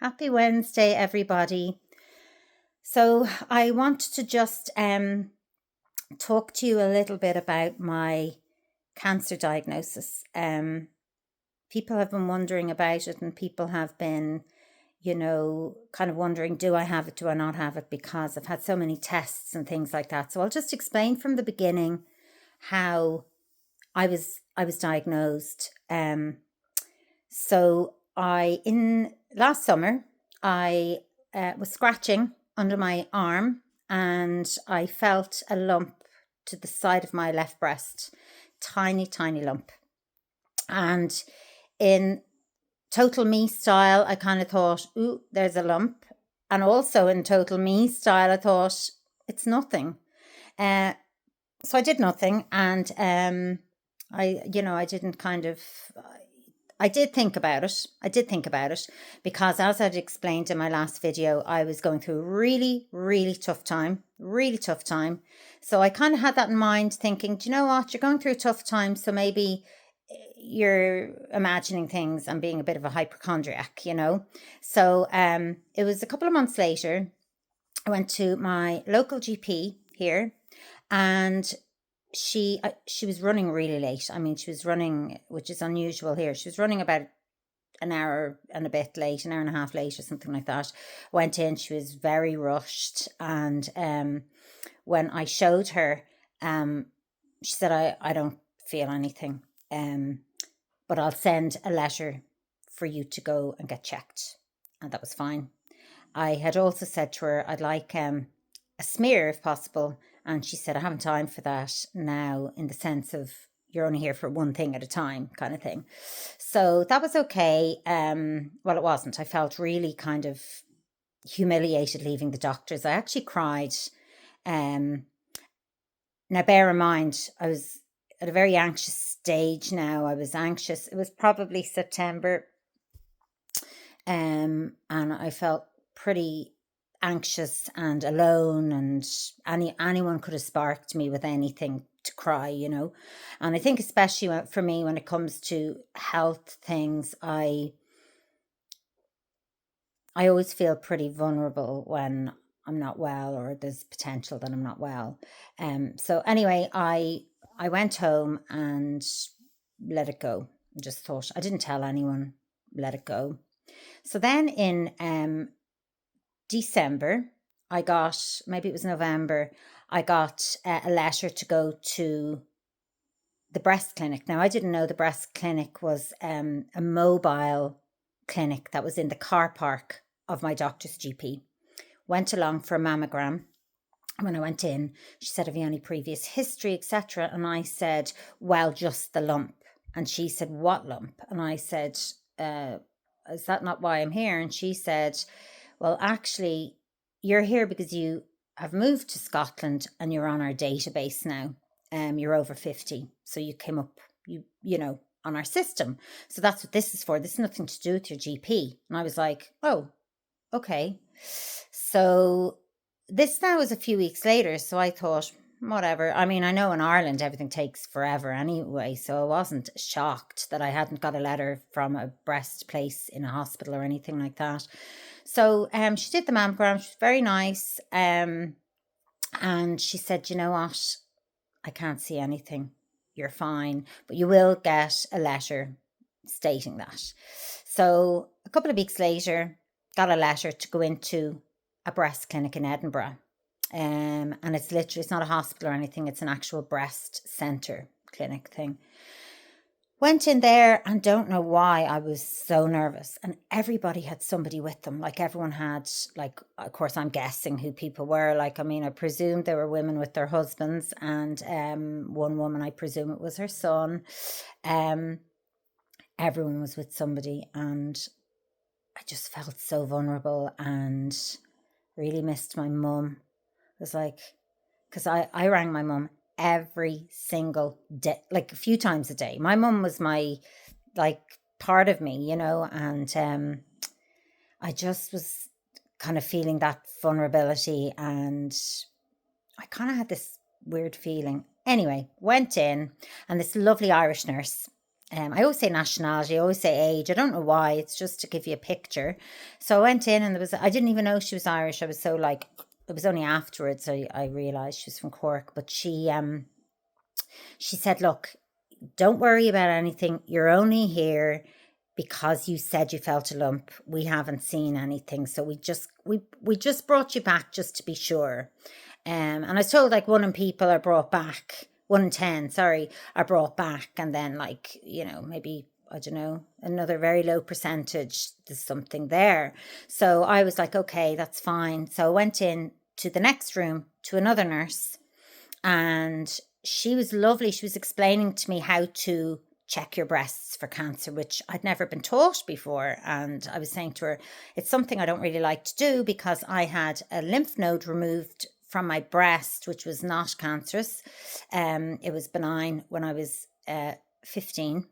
Happy Wednesday, everybody. So, I want to just talk to you a little bit about my cancer diagnosis. People have been wondering about it, and people have been, kind of wondering, do I have it, do I not have it, because I've had so many tests and things like that. So, I'll just explain from the beginning how I was diagnosed. So, in last summer, I was scratching under my arm and I felt a lump to the side of my left breast, tiny, tiny lump. And in total me style, I kind of thought, ooh, there's a lump. And also in total me style, I thought, it's nothing. Uh, so I did nothing. And I didn't kind of, I did think about it. I did think about it because, as I'd explained in my last video, I was going through a really, really tough time, really tough time. So I kind of had that in mind, thinking, do you know what? You're going through a tough time. So maybe you're imagining things and being a bit of a hypochondriac. So it was a couple of months later, I went to my local GP here and she was running really late. I mean, she was running, which is unusual here. She was running about an hour and a bit late, an hour and a half late or something like that. Went in, she was very rushed. And when I showed her, she said, I don't feel anything, but I'll send a letter for you to go and get checked. And that was fine. I had also said to her, I'd like a smear if possible. And she said, I haven't time for that now, in the sense of you're only here for one thing at a time, kind of thing. So that was okay. Well, it wasn't. I felt really kind of humiliated leaving the doctors. I actually cried. Now, bear in mind, I was at a very anxious stage now. I was anxious. It was probably September. And I felt pretty anxious and alone, and anyone could have sparked me with anything to cry. And I think especially for me, when it comes to health things, I always feel pretty vulnerable when I'm not well, or there's potential that I'm not well. So anyway, I went home and let it go. I just thought, I didn't tell anyone, let it go. So then in December, maybe it was November, I got a letter to go to the breast clinic. Now, I didn't know the breast clinic was a mobile clinic that was in the car park of my doctor's GP. Went along for a mammogram. When I went in, she said, have you any previous history, etc.? And I said, well, just the lump. And she said, what lump? And I said, is that not why I'm here? And she said, well, actually, you're here because you have moved to Scotland and you're on our database now. You're over 50. So you came up, on our system. So that's what this is for. This is nothing to do with your GP. And I was like, oh, okay. So this now is a few weeks later. So I thought, whatever. I mean, I know in Ireland everything takes forever anyway, so I wasn't shocked that I hadn't got a letter from a breast place in a hospital or anything like that. So she did the mammogram. She was very nice. And she said, you know what? I can't see anything. You're fine, but you will get a letter stating that. So a couple of weeks later, got a letter to go into a breast clinic in Edinburgh. And it's not a hospital or anything. It's an actual breast centre clinic thing. Went in there and don't know why I was so nervous. And everybody had somebody with them. Like everyone had, of course, I'm guessing who people were. I presumed they were women with their husbands. And one woman, I presume it was her son. Everyone was with somebody. And I just felt so vulnerable and really missed my mum. It was like, because I rang my mum every single day, a few times a day. My mum was my part of me, and I just was kind of feeling that vulnerability, and I kind of had this weird feeling. Anyway, went in, and this lovely Irish nurse I always say nationality, I always say age. I don't know why. It's just to give you a picture. So I went in and I didn't even know she was Irish. I was so like, it was only afterwards I realised she was from Cork. But she said, look, don't worry about anything. You're only here because you said you felt a lump. We haven't seen anything. So we just brought you back just to be sure. And I was told like 1 in people are brought back, 1 in 10, sorry, are brought back. And then like, maybe, I don't know, another very low percentage, there's something there. So I was like, okay, that's fine. So I went in to the next room to another nurse, and she was lovely. She was explaining to me how to check your breasts for cancer, which I'd never been taught before. And I was saying to her, it's something I don't really like to do because I had a lymph node removed from my breast, which was not cancerous. It was benign when I was 15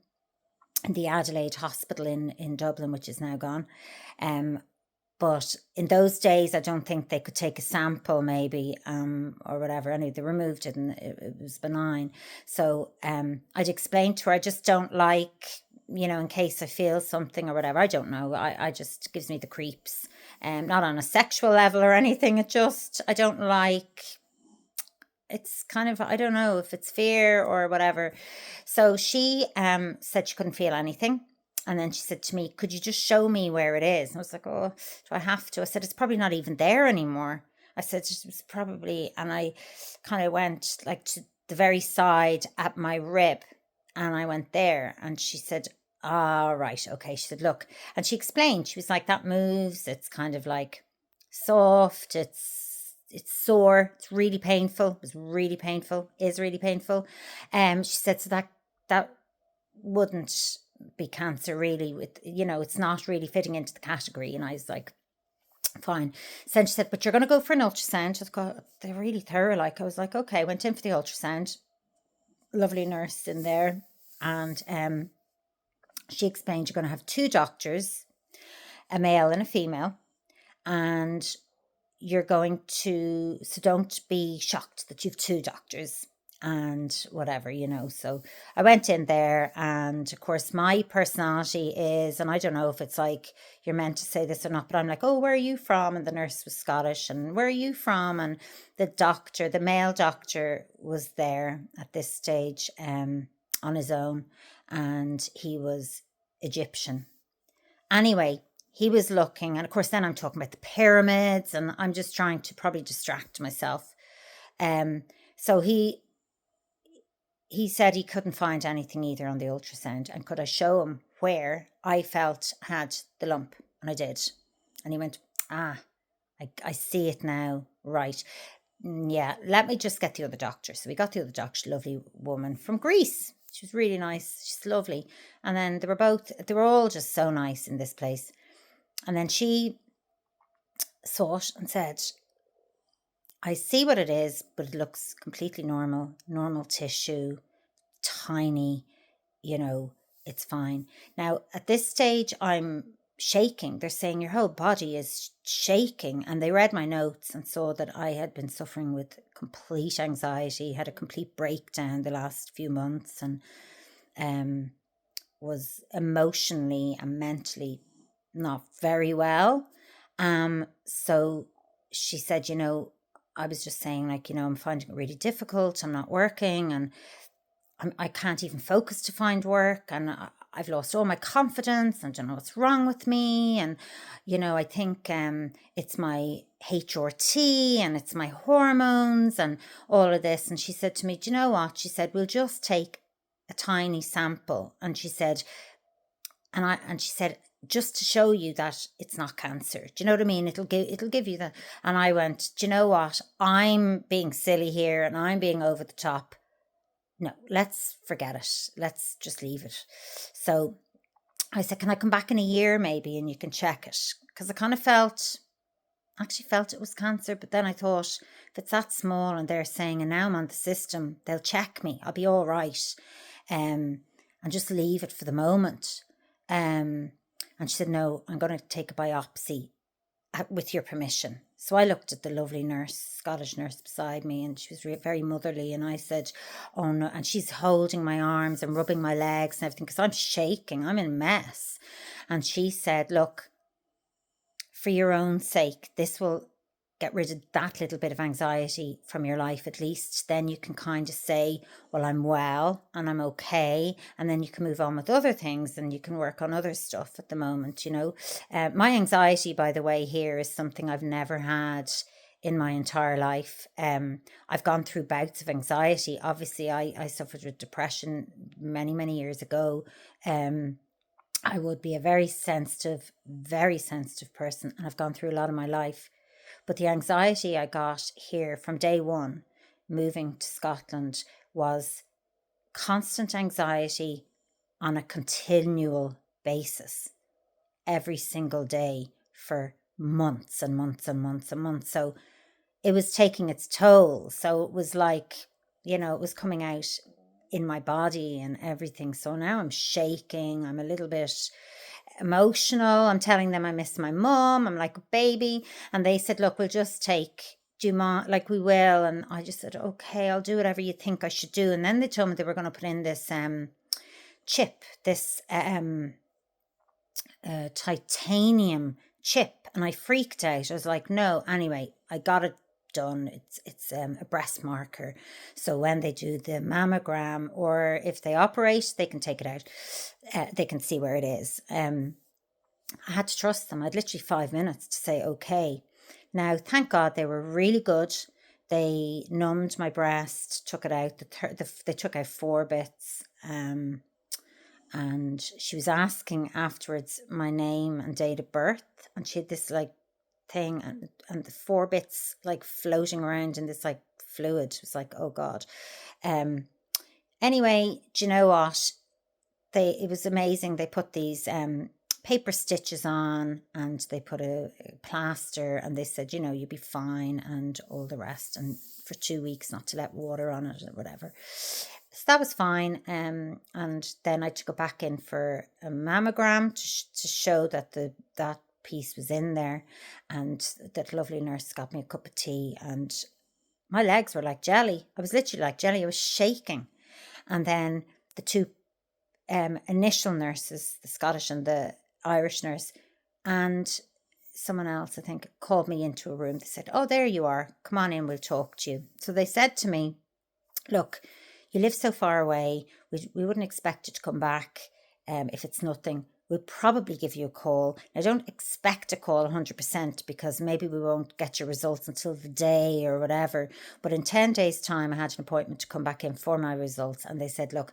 in the Adelaide Hospital in Dublin, which is now gone. But in those days, I don't think they could take a sample, maybe, or whatever. Anyway, they removed it and it was benign. So I'd explained to her, I just don't like, in case I feel something or whatever. I don't know. I just gives me the creeps. Not on a sexual level or anything. I don't like. It's kind of, I don't know if it's fear or whatever. So she said she couldn't feel anything. And then she said to me, could you just show me where it is? And I was like, oh, do I have to? I said, it's probably not even there anymore. I said, it was probably, and I kind of went like to the very side at my rib, and I went there. And she said, right, okay. She said, look, and she explained, she was like, that moves. It's kind of like soft. It's sore. It's really painful. It was really painful. Is really painful. She said, so that wouldn't be cancer really, with it's not really fitting into the category. And I was like, fine. So she said, but you're going to go for an ultrasound. They're really thorough. Like, I was like, okay. Went in for the ultrasound. Lovely nurse in there, and she explained you're going to have 2 doctors, a male and a female, and you're going to, so don't be shocked that you've 2 doctors and whatever, So I went in there, and of course my personality is, and I don't know if it's like you're meant to say this or not, but I'm like, oh, where are you from? And the nurse was Scottish, and where are you from? And the male doctor was there at this stage on his own, and he was Egyptian. Anyway, he was looking, and of course then I'm talking about the pyramids, and I'm just trying to probably distract myself. So he said he couldn't find anything either on the ultrasound, and could I show him where I felt had the lump? And I did. And he went, I see it now. Right. Yeah, let me just get the other doctor. So we got the other doctor, lovely woman from Greece. She was really nice. She's lovely. And then they were all just so nice in this place. And then she saw it and said, I see what it is, but it looks completely normal tissue, tiny, it's fine. Now, at this stage, I'm shaking. They're saying your whole body is shaking. And they read my notes and saw that I had been suffering with complete anxiety, had a complete breakdown the last few months, and was emotionally and mentally not very well. So she said, I was just saying, like, I'm finding it really difficult. I'm not working, and I can't even focus to find work, and I've lost all my confidence. I don't know what's wrong with me. And, I think it's my HRT and it's my hormones and all of this. And she said to me, do you know what? She said, we'll just take a tiny sample. And she said, she said, just to show you that it's not cancer. Do you know what I mean? It'll give you that. And I went, do you know what? I'm being silly here and I'm being over the top. No, let's forget it. Let's just leave it. So I said, can I come back in a year maybe and you can check it? Because I kind of felt it was cancer. But then I thought, if it's that small and they're saying, and now I'm on the system, they'll check me. I'll be all right. And just leave it for the moment. And she said, no, I'm going to take a biopsy. with your permission. So I looked at the lovely nurse, Scottish nurse beside me, and she was very motherly. And I said, oh no, and she's holding my arms and rubbing my legs and everything because I'm shaking, I'm in a mess. And she said, look, for your own sake, this will get rid of that little bit of anxiety from your life at least. Then you can kind of say, well, I'm well and I'm okay. And then you can move on with other things and you can work on other stuff at the moment, you know. My anxiety, by the way, here is something I've never had in my entire life. I've gone through bouts of anxiety. Obviously, I suffered with depression many years ago. I would be a very sensitive person, and I've gone through a lot of my life. But the anxiety I got here from day one, moving to Scotland, was constant anxiety on a continual basis, every single day for months and months and months and months. So it was taking its toll. So it was like, you know, it was coming out in my body and everything. So now I'm shaking. I'm a little bit emotional. I'm telling them I miss my mom. I'm like a baby. And they said, look, we'll just take, do you mind? Like, we will. And I just said, okay, I'll do whatever you think I should do. And then they told me they were going to put in this chip, this titanium chip. And I freaked out. I was like, no. Anyway, I got it done. It's a breast marker. So when they do the mammogram, or if they operate, they can take it out. They can see where it is. I had to trust them. I had literally 5 minutes to say, okay. Now, thank God they were really good. They numbed my breast, took it out. They took out 4 bits. And she was asking afterwards my name and date of birth. And she had this like thing and the 4 bits like floating around in this like fluid. It was like, oh God. Anyway, do you know what? It was amazing. They put these paper stitches on and they put a plaster and they said, you know, you'll be fine and all the rest. And for 2 weeks not to let water on it or whatever. So that was fine. And then I had to go back in for a mammogram to show that that piece was in there. And that lovely nurse got me a cup of tea and my legs were like jelly. I was literally like jelly. I was shaking. And then the 2 initial nurses, the Scottish and the Irish nurse, and someone else, I think, called me into a room. They said, oh, there you are. Come on in, we'll talk to you. So they said to me, look, you live so far away. We wouldn't expect you to come back if it's nothing. We'll probably give you a call. I don't expect a call 100% because maybe we won't get your results until the day or whatever. But in 10 days' time, I had an appointment to come back in for my results. And they said, look,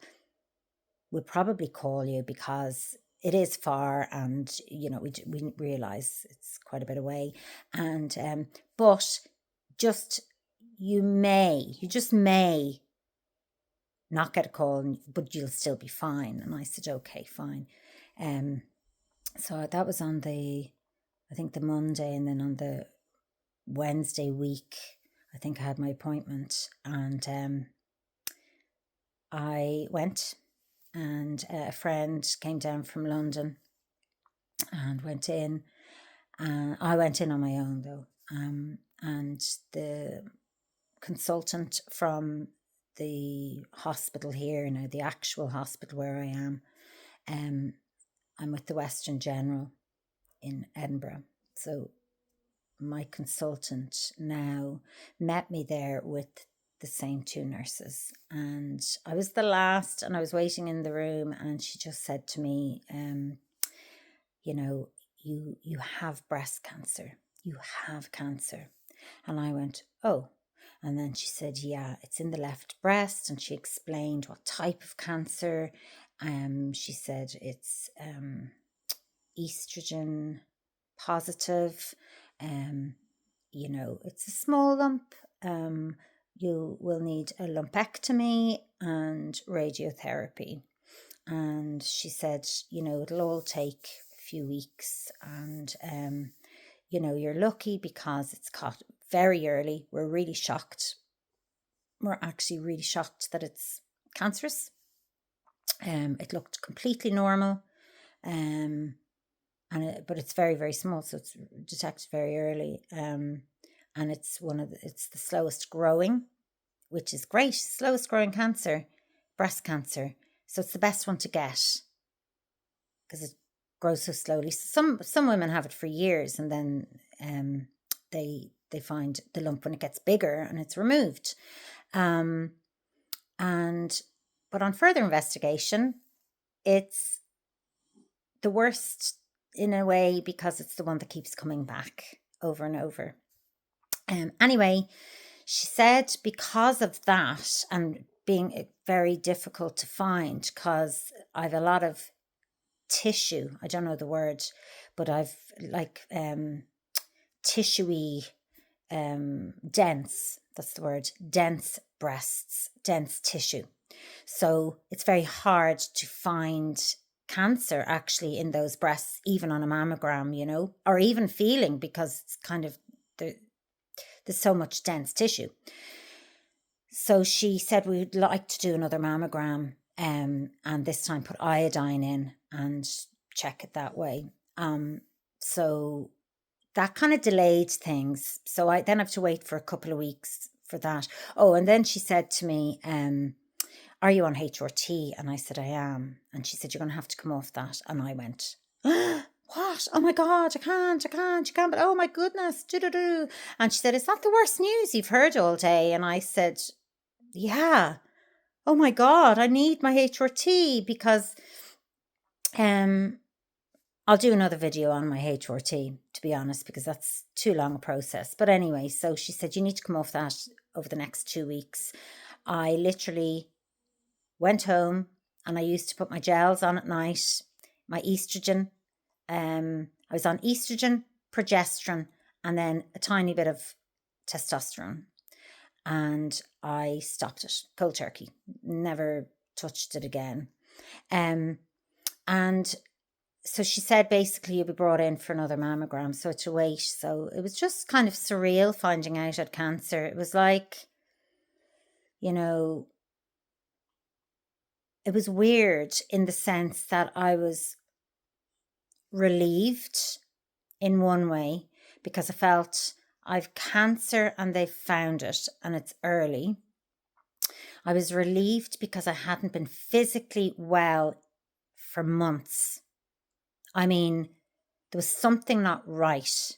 we'll probably call you because it is far and, you know, we realise it's quite a bit away. And, but you just may not get a call, but you'll still be fine. And I said, okay, fine. So that was on I think the Monday, and then on the Wednesday week, I think I had my appointment, and I went, and a friend came down from London and went in. I went in on my own though, and the consultant from the hospital here, now the actual hospital where I am, I'm with the Western General in Edinburgh. So my consultant now met me there with the same 2 nurses, and I was the last, and I was waiting in the room, and she just said to me, you know, you have breast cancer. You have cancer. And I went, oh. And then she said, yeah, it's in the left breast. And she explained what type of cancer. She said it's estrogen positive. You know, it's a small lump. You will need a lumpectomy and radiotherapy. And she said, you know, it'll all take a few weeks. And, you know, you're lucky because it's caught very early. We're really shocked. We're actually really shocked that it's cancerous. It looked completely normal. but it's very, very small, so it's detected very early. And it's it's the slowest growing, which is great. Slowest growing cancer, breast cancer. So it's the best one to get because it grows so slowly. So some women have it for years, and then they find the lump when it gets bigger and it's removed. But on further investigation, it's the worst in a way because it's the one that keeps coming back over and over. Anyway, she said because of that and being very difficult to find, because I've a lot of tissue, I don't know the word, but I've like tissuey, dense, that's the word, dense breasts, dense tissue. So it's very hard to find cancer actually in those breasts, even on a mammogram, or even feeling, because it's kind of, there's so much dense tissue. So she said we'd like to do another mammogram, and this time put iodine in and check it that way. So that kind of delayed things. So I then have to wait for a couple of weeks for that. Oh, and then she said to me, are you on HRT? And I said, I am. And she said, you're going to have to come off that. And I went, what? Oh my God, you can't, but oh my goodness, do. And she said, is that the worst news you've heard all day? And I said, yeah. Oh my God, I need my HRT because I'll do another video on my HRT, to be honest, because that's too long a process. But anyway, so she said, you need to come off that over the next 2 weeks. I literally went home and I used to put my gels on at night, my estrogen. I was on estrogen, progesterone, and then a tiny bit of testosterone. And I stopped it cold turkey, never touched it again. And so she said, basically, you'll be brought in for another mammogram, so to wait. So it was just kind of surreal finding out I had cancer. It was like, it was weird in the sense that I was relieved in one way because I felt I've cancer and they've found it and it's early. I was relieved because I hadn't been physically well for months. I mean, there was something not right.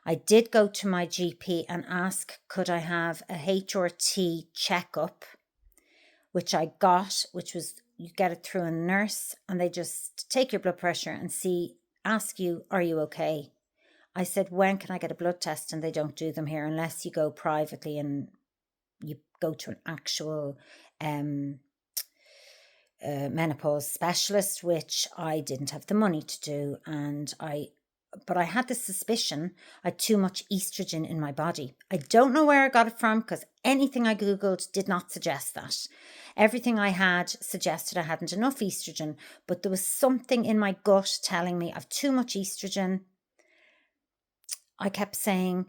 I did go to my GP and ask, could I have a HRT checkup, which I got, which was, you get it through a nurse and they just take your blood pressure and ask you, are you okay? I said, when can I get a blood test? And they don't do them here unless you go privately and you go to an actual menopause specialist, which I didn't have the money to do. But I had the suspicion I had too much estrogen in my body. I don't know where I got it from because anything I Googled did not suggest that. Everything I had suggested I hadn't enough estrogen, but there was something in my gut telling me I've too much estrogen. I kept saying,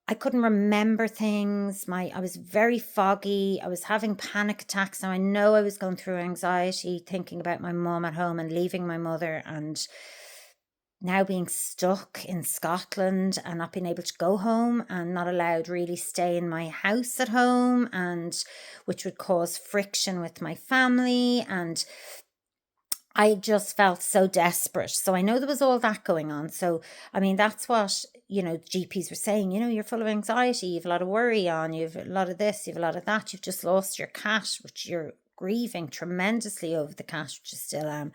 I couldn't remember things. I was very foggy. I was having panic attacks. Now I know I was going through anxiety, thinking about my mum at home and leaving my mother, and now being stuck in Scotland and not being able to go home and not allowed really stay in my house at home, and which would cause friction with my family. And I just felt so desperate. So I know there was all that going on. So, I mean, that's what, GPs were saying, you're full of anxiety, you've a lot of worry on, you've a lot of this, you've a lot of that, you've just lost your cat, which you're grieving tremendously over the cat, which I still am.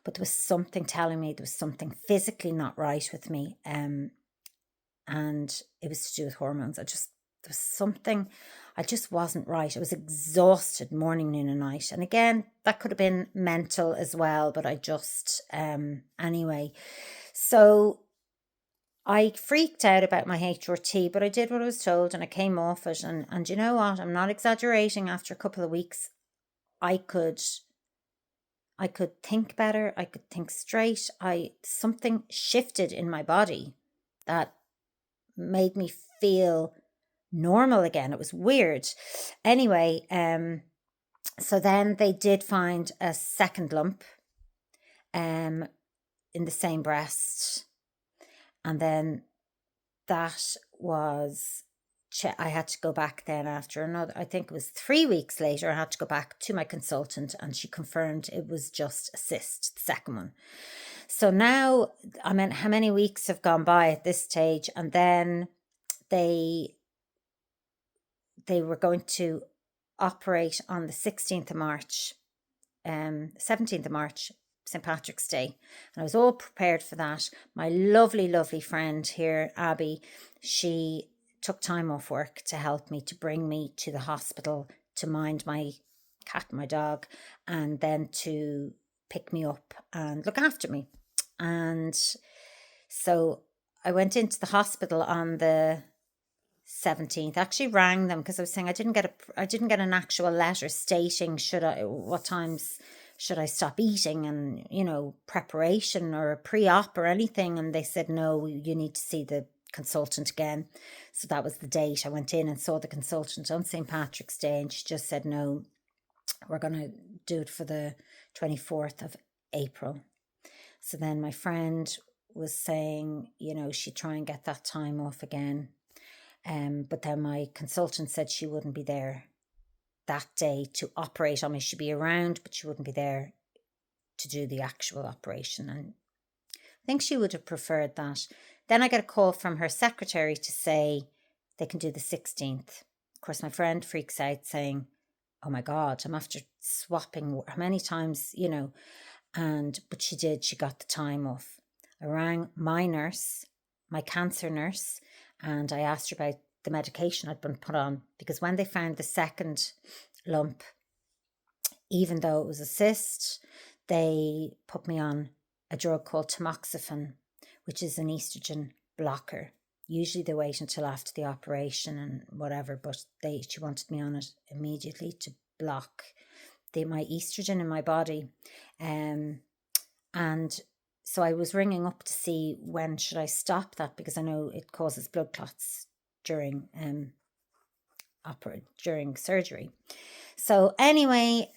But there was something telling me there was something physically not right with me. And it was to do with hormones. There was something, I just wasn't right. I was exhausted morning, noon and night. And again, that could have been mental as well, but I just, anyway. So I freaked out about my HRT, but I did what I was told and I came off it. And you know what? I'm not exaggerating. After a couple of weeks, I could think better. I could think straight. Something shifted in my body that made me feel normal again. It was weird. Anyway, so then they did find a second lump, in the same breast. And then that was, I had to go back then after another, I think it was 3 weeks later, I had to go back to my consultant and she confirmed it was just a cyst, the second one. So now, I mean, how many weeks have gone by at this stage? And then they were going to operate on the 16th of March, 17th of March, St. Patrick's Day. And I was all prepared for that. My lovely, lovely friend here, Abby, she took time off work to help me, to bring me to the hospital, to mind my cat and my dog, and then to pick me up and look after me. And so I went into the hospital on the 17th. I actually rang them because I was saying I didn't get an actual letter stating what times should I stop eating, and preparation or a pre-op or anything. And they said, no, you need to see the consultant again. So that was the date. I went in and saw the consultant on St. Patrick's Day, and she just said, no, we're going to do it for the 24th of April. So then my friend was saying, she'd try and get that time off again. But then my consultant said she wouldn't be there that day to operate on me. She'd be around, but she wouldn't be there to do the actual operation. And I think she would have preferred that. Then I get a call from her secretary to say they can do the 16th. Of course, my friend freaks out saying, oh my God, I'm after swapping how many times, but she did. She got the time off. I rang my nurse, my cancer nurse, and I asked her about the medication I'd been put on, because when they found the second lump, even though it was a cyst, they put me on a drug called tamoxifen, which is an estrogen blocker. Usually they wait until after the operation and whatever, but she wanted me on it immediately to block my estrogen in my body. And so I was ringing up to see when should I stop that, because I know it causes blood clots during surgery. So anyway,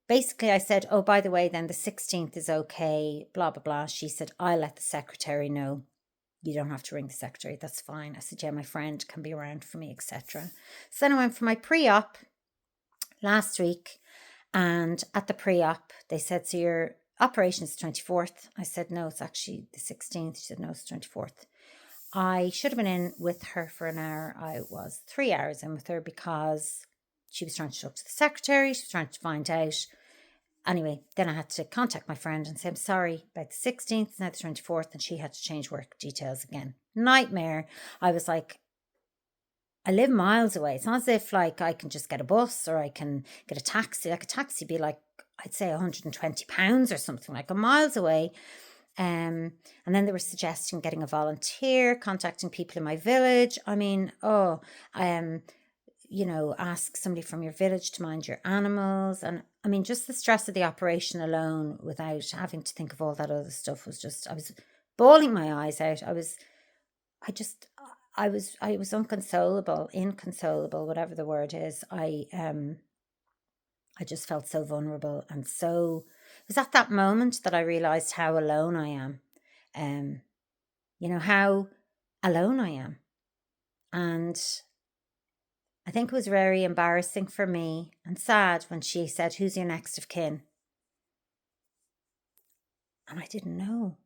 basically I said, oh, by the way, then the 16th is okay, blah, blah, blah. She said, I'll let the secretary know. You don't have to ring the secretary. That's fine. I said, yeah, my friend can be around for me, etc. So then I went for my pre-op last week. And at the pre-op, they said, so your operation is the 24th. I said, no, it's actually the 16th. She said, no, it's the 24th. I should have been in with her for an hour. I was 3 hours in with her because she was trying to talk to the secretary. She was trying to find out. Anyway, then I had to contact my friend and say, I'm sorry about the 16th, now the 24th, and she had to change work details again. Nightmare. I was like, I live miles away. It's not as if like I can just get a bus or I can get a taxi. Like a taxi be like, I'd say £120 or something, like, a miles away. And then they were suggesting getting a volunteer, contacting people in my village. I mean, ask somebody from your village to mind your animals. And I mean, just the stress of the operation alone without having to think of all that other stuff was just, I was bawling my eyes out. I was inconsolable, whatever the word is. I just felt so vulnerable, and so it was at that moment that I realized how alone I am. How alone I am. And I think it was very embarrassing for me and sad when she said, who's your next of kin? And I didn't know.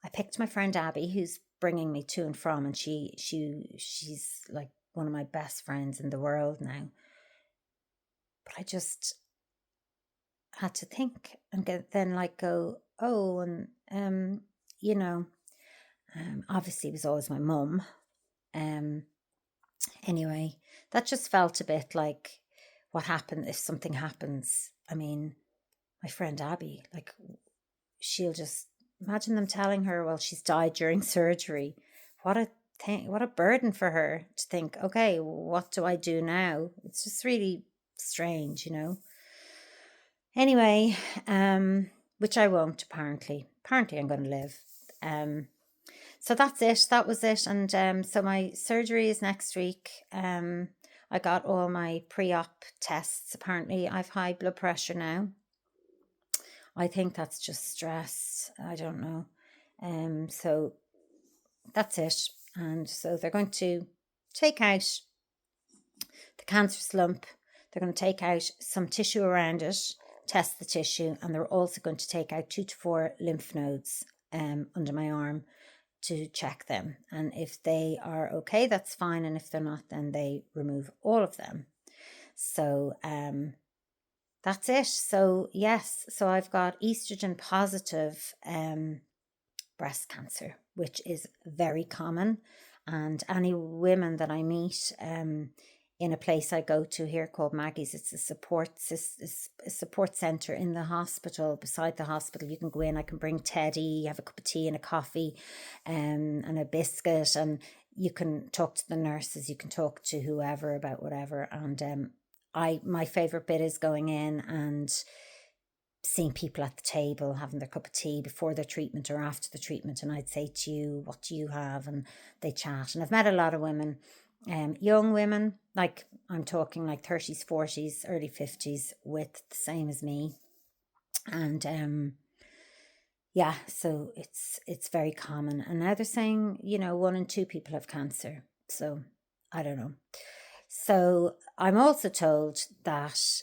I picked my friend Abby, who's bringing me to and from, and she's like one of my best friends in the world now. But I just had to think and go, oh, and obviously it was always my mum. Anyway, that just felt a bit like, what happened if something happens? I mean, my friend Abby, like, she'll just imagine them telling her, well, she's died during surgery. What a burden for her to think, okay, what do I do now? It's just really strange, Anyway, which I won't, apparently. Apparently I'm going to live. So that's it. That was it. And so my surgery is next week. I got all my pre-op tests. Apparently I've high blood pressure now. I think that's just stress. I don't know. So that's it. And so they're going to take out the cancerous lump. They're going to take out some tissue around it, test the tissue, and they're also going to take out 2 to 4 lymph nodes under my arm to check them. And if they are okay, that's fine. And if they're not, then they remove all of them. So that's it. So yes, so I've got estrogen positive breast cancer, which is very common. And any women that I meet in a place I go to here called Maggie's, it's a support center in the hospital. Beside the hospital, you can go in. I can bring Teddy, have a cup of tea and a coffee, and a biscuit, and you can talk to the nurses. You can talk to whoever about whatever. And my favorite bit is going in and seeing people at the table having their cup of tea before their treatment or after the treatment, and I'd say to you, what do you have? And they chat. And I've met a lot of women, young women, like I'm talking like 30s, 40s, early 50s, with the same as me. And yeah, so it's very common. And now they're saying, 1 in 2 people have cancer. So I don't know. So I'm also told that,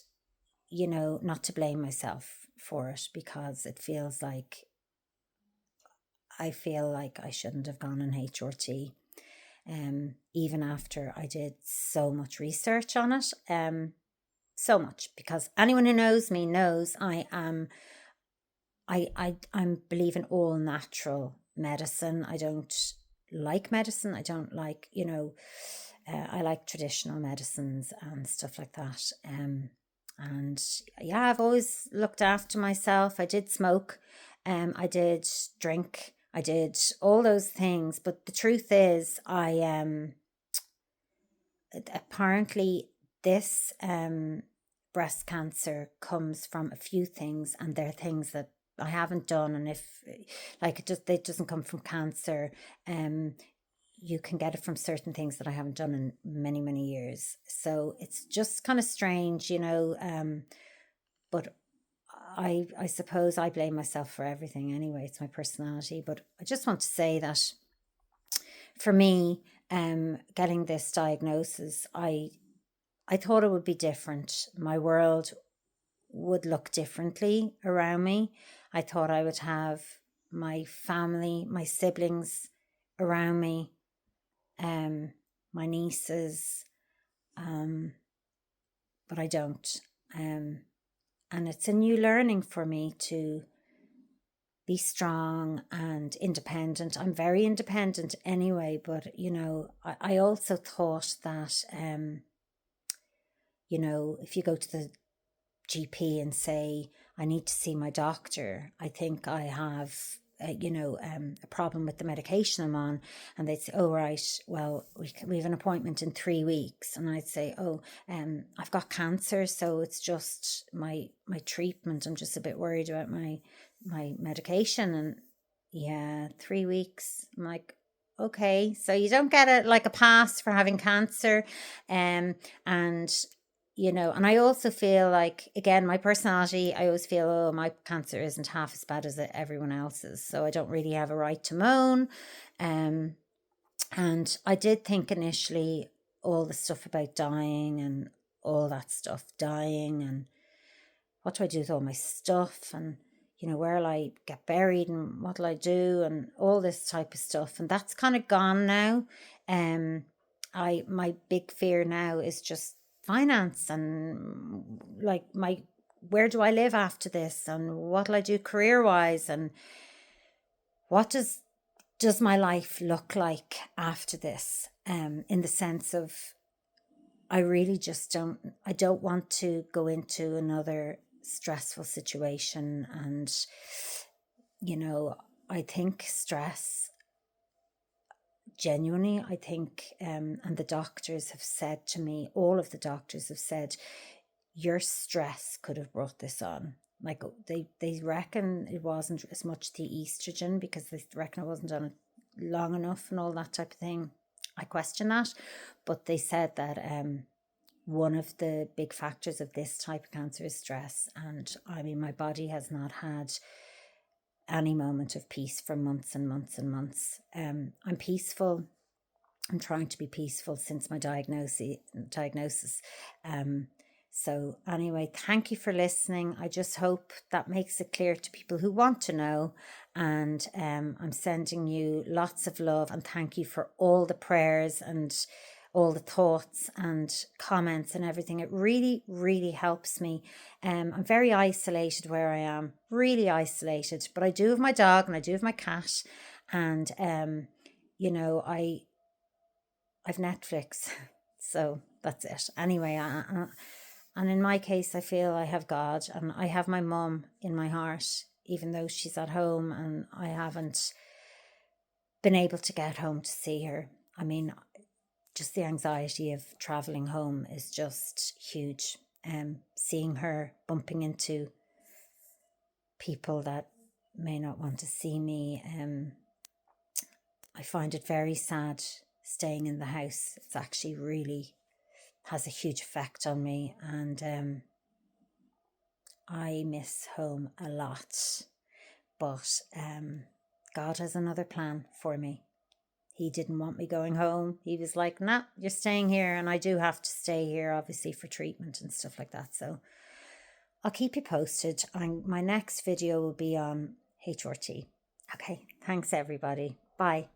not to blame myself for it, because it feels like I feel like I shouldn't have gone on HRT, even after I did so much research on it, so much, because anyone who knows me knows I'm believe in all natural medicine. I don't like medicine. I don't like, I like traditional medicines and stuff like that. And yeah, I've always looked after myself. I did smoke, I did drink, I did all those things. But the truth is, apparently this breast cancer comes from a few things, and they're things that I haven't done. And if it doesn't come from cancer, you can get it from certain things that I haven't done in many, many years. So it's just kind of strange, but I suppose I blame myself for everything anyway. It's my personality. But I just want to say that for me, getting this diagnosis, I thought it would be different. My world would look differently around me. I thought I would have my family, my siblings around me, my nieces, but I don't. And it's a new learning for me to be strong and independent. I'm very independent anyway, but I also thought that if you go to the GP and say, I need to see my doctor, I think I have a problem with the medication I'm on, and they'd say, oh right, well we have an appointment in 3 weeks, and I'd say, I've got cancer, so it's just my treatment. I'm just a bit worried about my medication. And yeah, 3 weeks. I'm like, okay, so you don't get a pass for having cancer. And and I also feel like, again, my personality, I always feel, oh, my cancer isn't half as bad as everyone else's, so I don't really have a right to moan. And I did think initially all the stuff about dying and all that stuff, dying, and what do I do with all my stuff, and where'll I get buried, and what'll I do, and all this type of stuff. And that's kind of gone now. My big fear now is just finance, and where do I live after this, and what'll I do career wise, and what does my life look like after this, in the sense of I really just I don't want to go into another stressful situation. And I think stress, genuinely, I think, and the doctors have said to me, all of the doctors have said, your stress could have brought this on. Like they reckon it wasn't as much the estrogen, because they reckon I wasn't on it long enough and all that type of thing. I question that, but they said that one of the big factors of this type of cancer is stress. And I mean, my body has not had any moment of peace for months and months and months. I'm peaceful. I'm trying to be peaceful since my diagnosis. So anyway, thank you for listening. I just hope that makes it clear to people who want to know. And I'm sending you lots of love, and thank you for all the prayers and all the thoughts and comments and everything. It really, really helps me. I'm very isolated where I am, really isolated, but I do have my dog and I do have my cat, and you know, I've Netflix, so that's it. Anyway, and in my case, I feel I have God, and I have my mum in my heart, even though she's at home and I haven't been able to get home to see her. I mean, just the anxiety of traveling home is just huge. Seeing her, bumping into people that may not want to see me. I find it very sad staying in the house. It's actually really has a huge effect on me, and I miss home a lot. But God has another plan for me. He didn't want me going home. He was like, nah, you're staying here. And I do have to stay here, obviously, for treatment and stuff like that. So I'll keep you posted. My next video will be on HRT. Okay, thanks everybody. Bye.